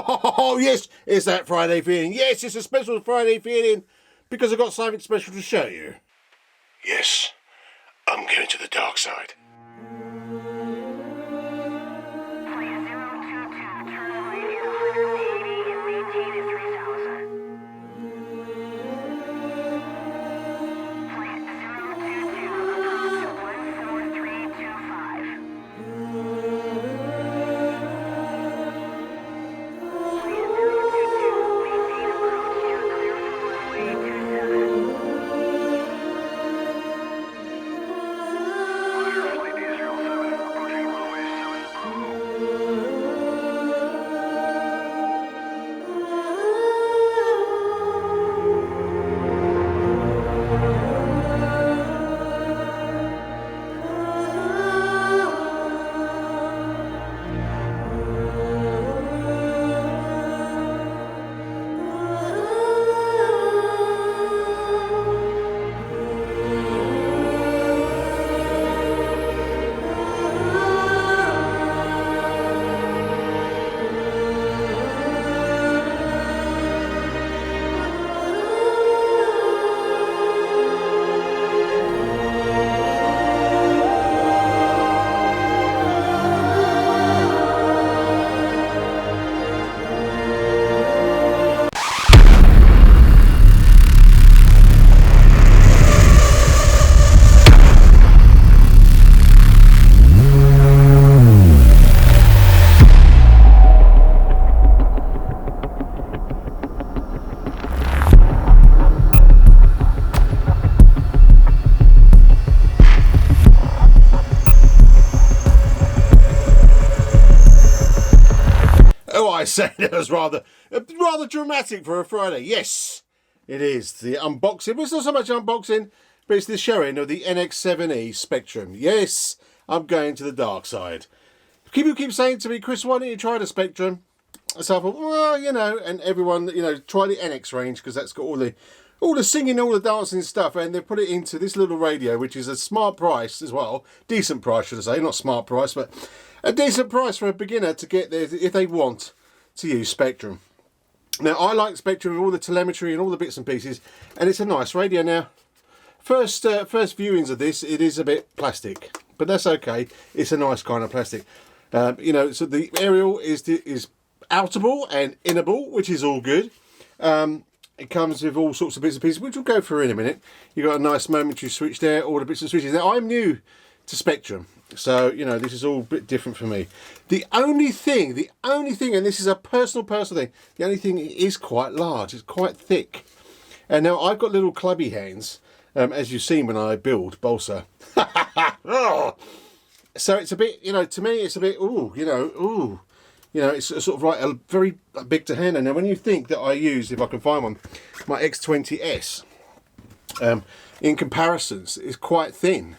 Oh, yes, it's that Friday feeling. Yes, it's a special Friday feeling because I've got something special to show you. Yes, I'm going to the dark side. Oh, I say that was rather dramatic for a Friday. Yes, it is. The unboxing, but it's not so much unboxing, but it's the showing of the NX7e Spektrum. Yes, I'm going to the dark side. People keep saying to me, Chris, why don't you try the Spektrum? So I thought, well, you know, and everyone, you know, try the NX range because that's got all the singing, all the dancing stuff, and they've put it into this little radio, which is a smart price as well. Decent price, should I say. Not smart price, but a decent price for a beginner to get there if they want to use Spektrum. Now, I like Spektrum with all the telemetry and all the bits and pieces, and it's a nice radio. Now, first viewings of this, it is a bit plastic, but that's okay. It's a nice kind of plastic. You know, so the aerial is outable and inable, which is all good. It comes with all sorts of bits and pieces, which we'll go through in a minute. You've got a nice momentary switch there, all the bits and switches. Now, I'm new to Spektrum, so, you know, this is all a bit different for me. The only thing, and this is a personal thing, the only thing, it is quite large. It's quite thick. And now, I've got little clubby hands, as you've seen when I build balsa. So it's a bit, you know, to me, it's a bit, you know, it's sort of like a very big to handle. Now, when you think that I use, if I can find one, my X20S, in comparisons, is quite thin,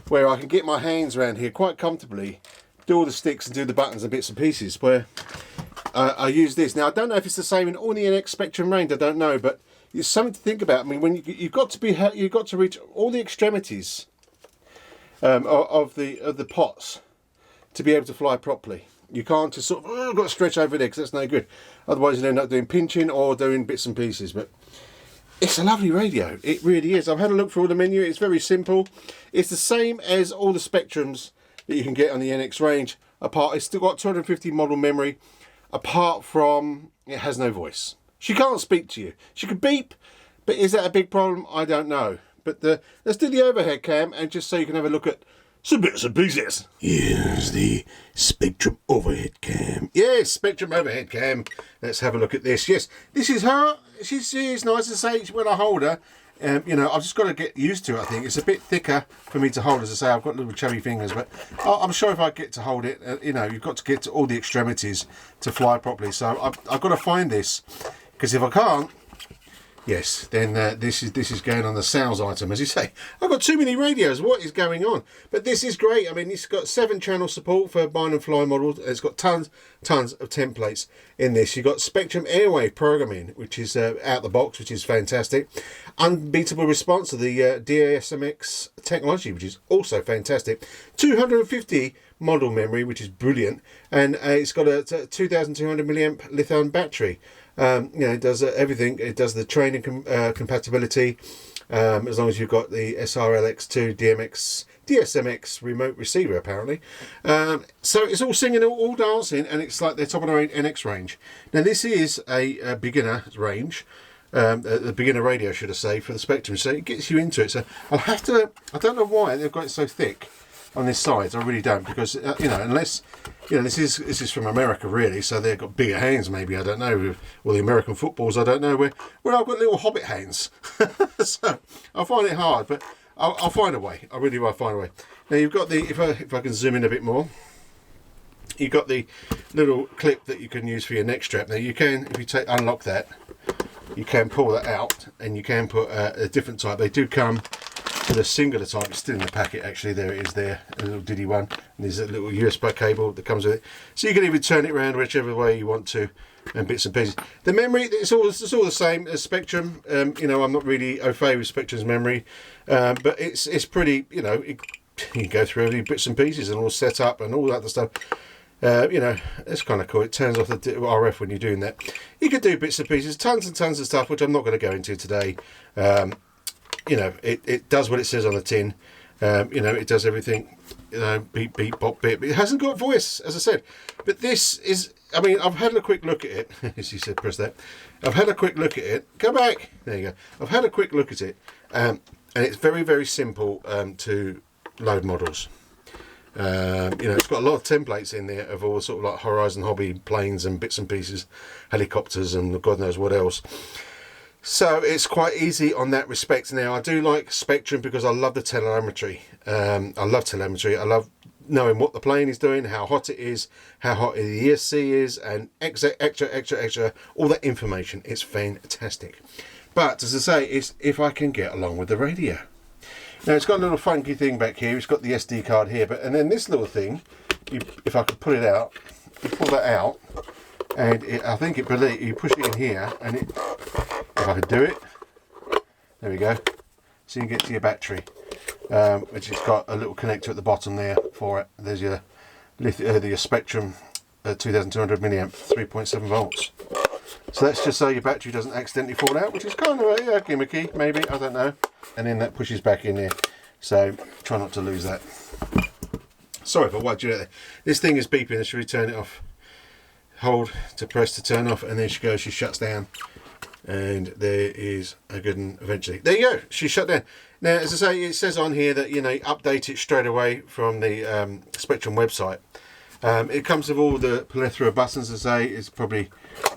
where I can get my hands around here quite comfortably, do all the sticks and do the buttons and bits and pieces, where I use this. Now, I don't know if it's the same in all the NX Spektrum range, I don't know, but it's something to think about. I mean, when you've got to reach all the extremities of the pots to be able to fly properly. You can't just sort of, got to stretch over there because that's no good. Otherwise you'll end up doing pinching or doing bits and pieces. But it's a lovely radio. It really is. I've had a look through all the menu. It's very simple. It's the same as all the Spektrums that you can get on the NX range. It's still got 250 model memory. Apart from, it has no voice. She can't speak to you. She could beep, but is that a big problem? I don't know. But let's do the overhead cam, and just so you can have a look at some bits and pieces. Here's the Spektrum overhead cam. Yes, Spektrum overhead cam. Let's have a look at this. Yes, this is her. She's nice to say when I hold her. You know, I've just got to get used to it, I think. It's a bit thicker for me to hold, as I say. I've got little chubby fingers, but I'm sure if I get to hold it, you know, you've got to get to all the extremities to fly properly. So I've got to find this, because if I can't, yes, then this is going on the sales item, as you say. I've got too many radios. What is going on? But this is great. I mean, it's got 7-channel support for bind and fly models. It's got tons of templates in this. You've got Spektrum Airwave programming, which is out the box, which is fantastic. Unbeatable response to the DRCH technology, which is also fantastic. 250 model memory, which is brilliant, and it's got a 2,200 milliamp lithium battery. You know, it does everything. It does the training compatibility, as long as you've got the SRLX2 DSMX remote receiver, apparently. So it's all singing, all dancing, and it's like the top of the range NX range. Now this is a beginner range, the beginner radio, should I say, for the Spektrum, so it gets you into it. So I'll have to, I don't know why they've got it so thick on this side. I really don't, because you know, unless, you know, this is from America really, so they've got bigger hands, maybe, I don't know, or the American footballs, I don't know, where I've got little hobbit hands. So I find it hard, but I'll find a way. I really will find a way. Now you've got the, if I can zoom in a bit more, you've got the little clip that you can use for your neck strap. Now you can, if you unlock that, you can pull that out, and you can put a different type. They do come with a singular type. It's still in the packet, actually. There it is there, a little diddy one. And there's a little USB cable that comes with it. So you can even turn it around whichever way you want to, and bits and pieces. The memory, it's all the same as Spektrum. You know, I'm not really au fait with Spektrum's memory, but it's pretty, you know, you can go through every bits and pieces and all set up and all that other stuff. You know, it's kind of cool. It turns off the RF when you're doing that. You could do bits and pieces, tons and tons of stuff, which I'm not going to go into today. You know, it does what it says on the tin. You know, it does everything, you know, beep, beep, bop, beep. It hasn't got voice, as I said. But this is, I mean, I've had a quick look at it. As you said, press that. I've had a quick look at it. Go back. There you go. I've had a quick look at it. And it's very, very simple to load models. You know, it's got a lot of templates in there of all sort of like Horizon Hobby planes and bits and pieces, helicopters and God knows what else. So it's quite easy on that respect. Now I do like Spektrum because I love the telemetry. I love telemetry. I love knowing what the plane is doing, how hot it is, how hot the ESC is, and extra, all that information. It's fantastic. But as I say, it's if I can get along with the radio. Now it's got a little funky thing back here. It's got the SD card here, and then this little thing, if I could pull it out, you pull that out, and I think you push it in here, and if I could do it, there we go. So you can get to your battery, which has got a little connector at the bottom there for it. There's your Spektrum 2200 milliamp 3.7 volts. So that's just so your battery doesn't accidentally fall out, which is kind of a gimmicky, maybe, I don't know. And then that pushes back in there, so try not to lose that. Sorry if I woke you out there. This thing is beeping. Should we turn it off? Hold to press to turn off, and then she goes, she shuts down. And there is a good one eventually. There you go, she shut down. Now, as I say, it says on here that, you know, update it straight away from the Spektrum website. It comes with all the plethora of buttons. As I say, it's probably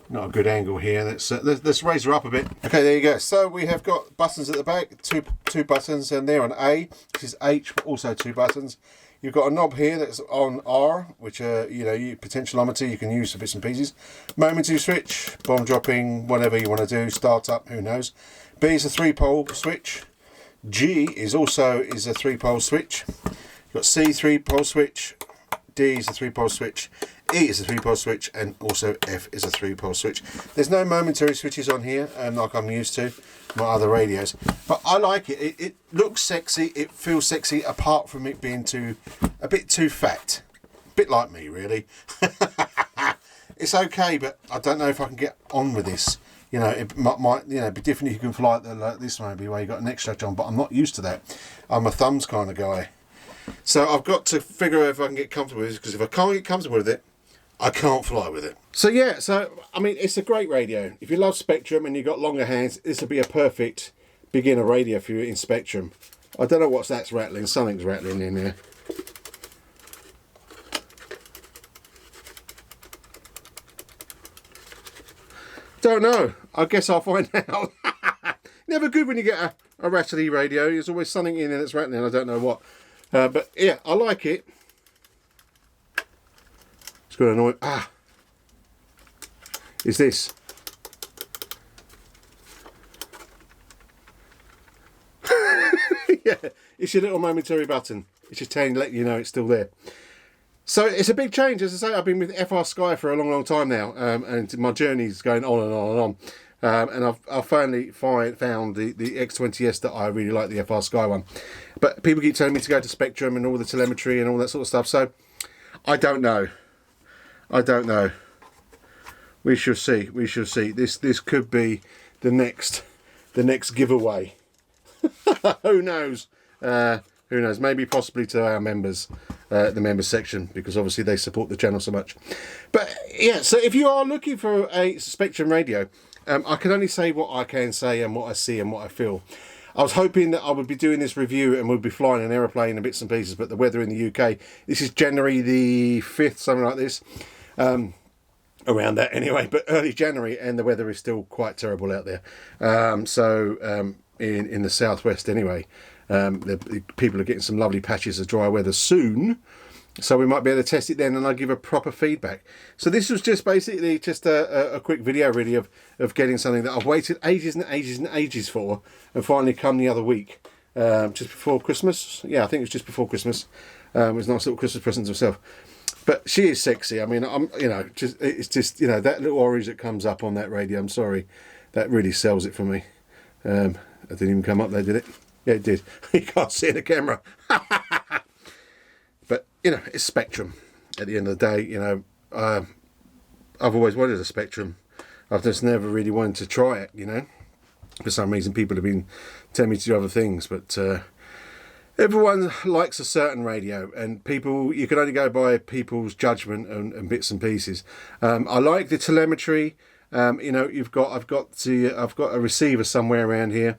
not a good angle here. Let's raise her up a bit. Okay, there you go. So we have got buttons at the back, two buttons, and they're on A. This is H, but also two buttons. You've got a knob here that's on R, which you know, potentiometer you can use for bits and pieces. Momentary switch, bomb dropping, whatever you want to do, start up, who knows. B is a 3-pole switch. G is also a 3-pole switch. You've got C, 3-pole switch. D is a 3-pole switch. E is a 3-pole switch, and also F is a 3-pole switch. There's no momentary switches on here, like I'm used to my other radios, but I like it. It looks sexy. It feels sexy, apart from it being a bit too fat. A bit like me, really. It's okay, but I don't know if I can get on with this. You know, it might you know, be different if you can fly it like this maybe, where you got an neck stretch on, but I'm not used to that. I'm a thumbs kind of guy. So I've got to figure out if I can get comfortable with this, because if I can't get comfortable with it, I can't fly with it. So yeah, so I mean, it's a great radio. If you love Spektrum and you've got longer hands, this will be a perfect beginner radio for you in Spektrum. I don't know that's rattling. Something's rattling in there. Don't know. I guess I'll find out. Never good when you get a rattly radio. There's always something in there that's rattling. I don't know what. But yeah, I like it. It's going to annoy. Is this? Yeah, it's your little momentary button. It's just letting you know it's still there. So it's a big change. As I say, I've been with FR Sky for a long time now, and my journey's going on and on and on. And I've finally found the X20S that I really like, the FR Sky one. But people keep telling me to go to Spektrum and all the telemetry and all that sort of stuff. So I don't know. I don't know. We shall see. We shall see. This could be the next giveaway. Who knows? Who knows? Maybe possibly to our members, the members section, because obviously they support the channel so much. But yeah, so if you are looking for a Spektrum radio, I can only say what I can say and what I see and what I feel. I was hoping that I would be doing this review and would be flying an aeroplane and bits and pieces, but the weather in the UK, this is January the 5th, something like this. Around that anyway, but early January, and the weather is still quite terrible out there. In the southwest anyway, people are getting some lovely patches of dry weather soon, so we might be able to test it then, and I'll give a proper feedback. So this was just basically just a quick video really of getting something that I've waited ages and ages and ages for, and finally come the other week, just before Christmas. Yeah, I think it was just before Christmas. It was a nice little Christmas present to myself. But she is sexy. I mean, it's just, that little orange that comes up on that radio, I'm sorry, that really sells it for me. It didn't even come up there, did it? Yeah, it did. You can't see the camera. But, it's Spektrum. At the end of the day, I've always wanted a Spektrum. I've just never really wanted to try it, For some reason, people have been telling me to do other things, but... everyone likes a certain radio, and you can only go by people's judgment and bits and pieces. I like the telemetry. I've got a receiver somewhere around here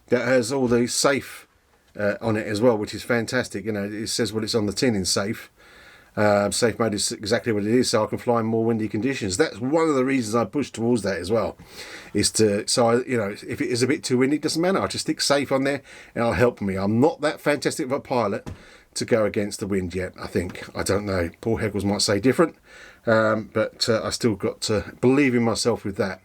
that has all the safe on it as well, which is fantastic. It says what it's on the tin in safe. Safe mode is exactly what it is, so I can fly in more windy conditions. That's one of the reasons I push towards that as well. If it is a bit too windy, it doesn't matter. I just stick safe on there, and it'll help me. I'm not that fantastic of a pilot to go against the wind yet. I don't know. Paul Heckles might say different, but I still got to believe in myself with that.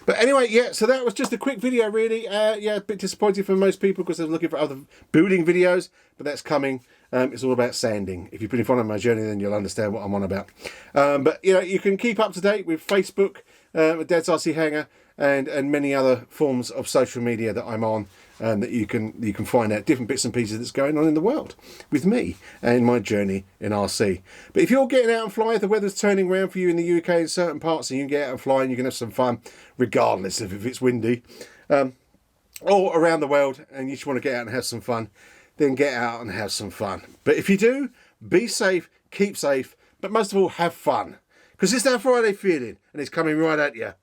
But anyway, yeah, so that was just a quick video, really. Yeah, a bit disappointing for most people because they're looking for other building videos, but that's coming. It's all about sanding. If you've been following my journey, then you'll understand what I'm on about. But, you can keep up to date with Facebook, Dad's RC Hangar, and many other forms of social media that I'm on, that you can find out different bits and pieces that's going on in the world with me and my journey in RC. But if you're getting out and flying, if the weather's turning around for you in the UK in certain parts, and you can get out and fly and you can have some fun, regardless of if it's windy, or around the world, and you just want to get out and have some fun, then get out and have some fun. But if you do, be safe, keep safe, but most of all, have fun. Because it's that Friday feeling, and it's coming right at you.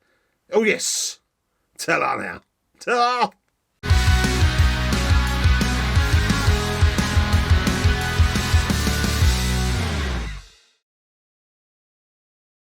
Oh yes! Ta-ra now. Ta-ra!